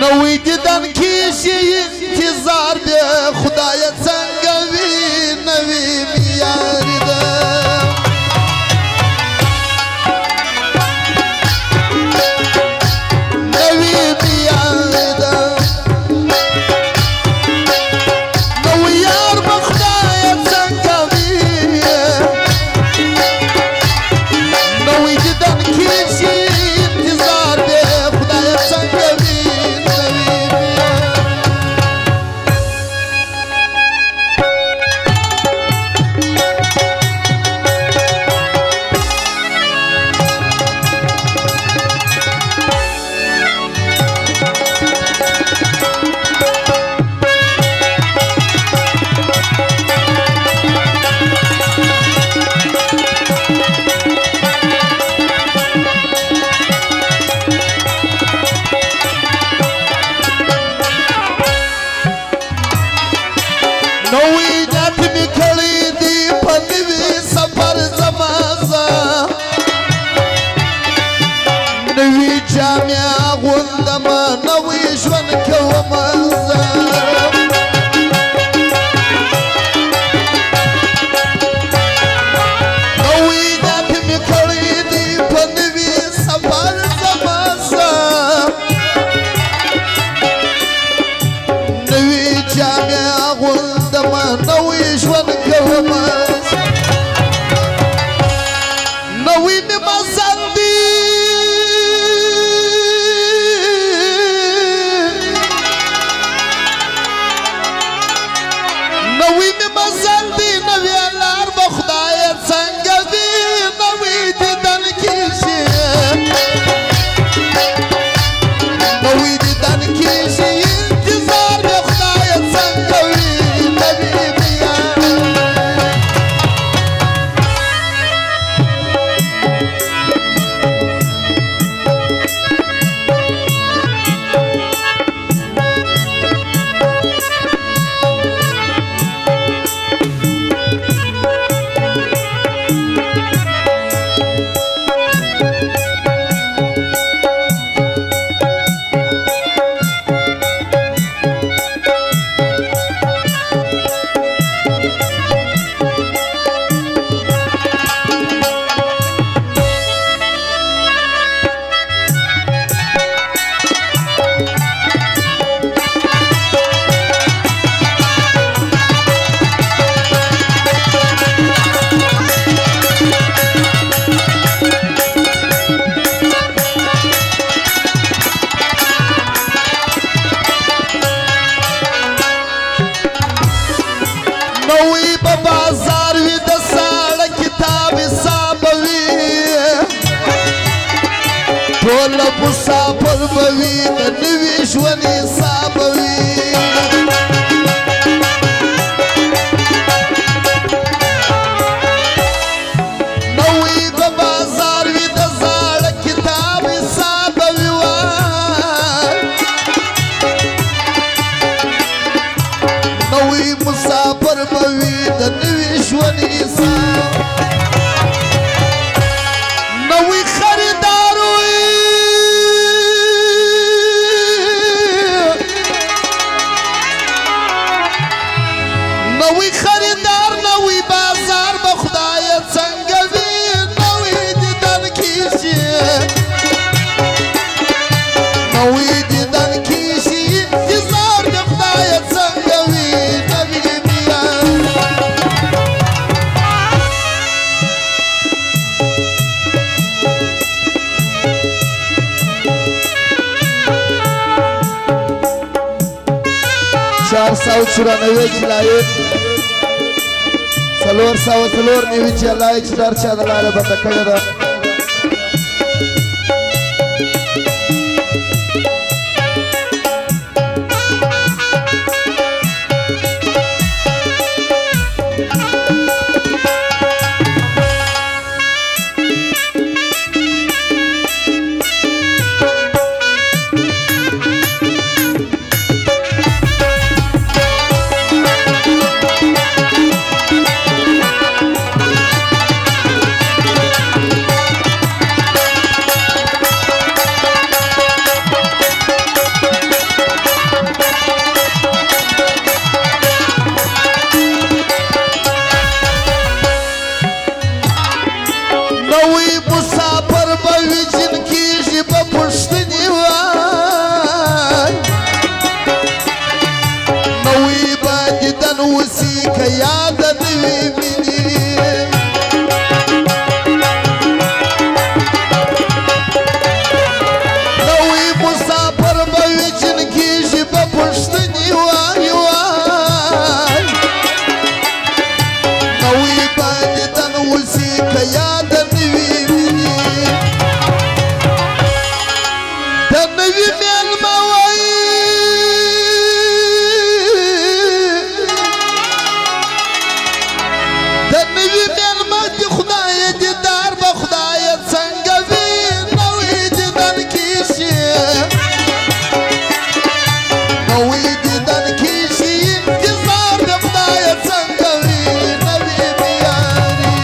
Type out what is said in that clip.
نوی دیدن کیشی انتظار ده خدای څنګه نوی میاری ده نوی میاری ده نوی یار به خدای څنګه نوی دیدن کیشی انتظار ده خدای څنګه نوی جات می کړی دی په نوی سفر زمازه نوی جامع غوندم نوی ژوند کوم زه نوی جات می کړی دی په نوی سفر زمازه نوی جامع غوندم نوی ژوند کوم نوی می مزل دی نوی می مزل دی نوی لار به خدای څنګه وي نوی دیدن کیږي نوی دیدن کیږي انتظار به خدای څنګه وي نوی بیا نوی په بازار وي د ساړه کتاب حساب وي ټول مسافر به وي د نوي ژوند حساب وي نوی په بازار وي د ساړه کتاب حساب وي نوی مسافر به وي د نوي ژوند حساب نوی خریدار وي نوی خریدار نوی بازار به خدای څنګه وي نوی دیدن کیږي نوی دیدن کیږي انتظار د خدای څنګه وي چار سو چورانوی جلایه څلور سوه څلور نوي چې الله یې چې د هر چا د لاره بنده کړې ده وسی که یاد نوی منی نوی مسافر بوی جنکیشی بپشتنی وای وای نوی باندن وسی که یاد نوی منی د نوی میلمه وای د نوی میلمه دی خدای دیدار به خدای څنګه وي نوی دیدن کیشي نوی دیدن کیشي انتظار د خدای څنګه وي نوی میاري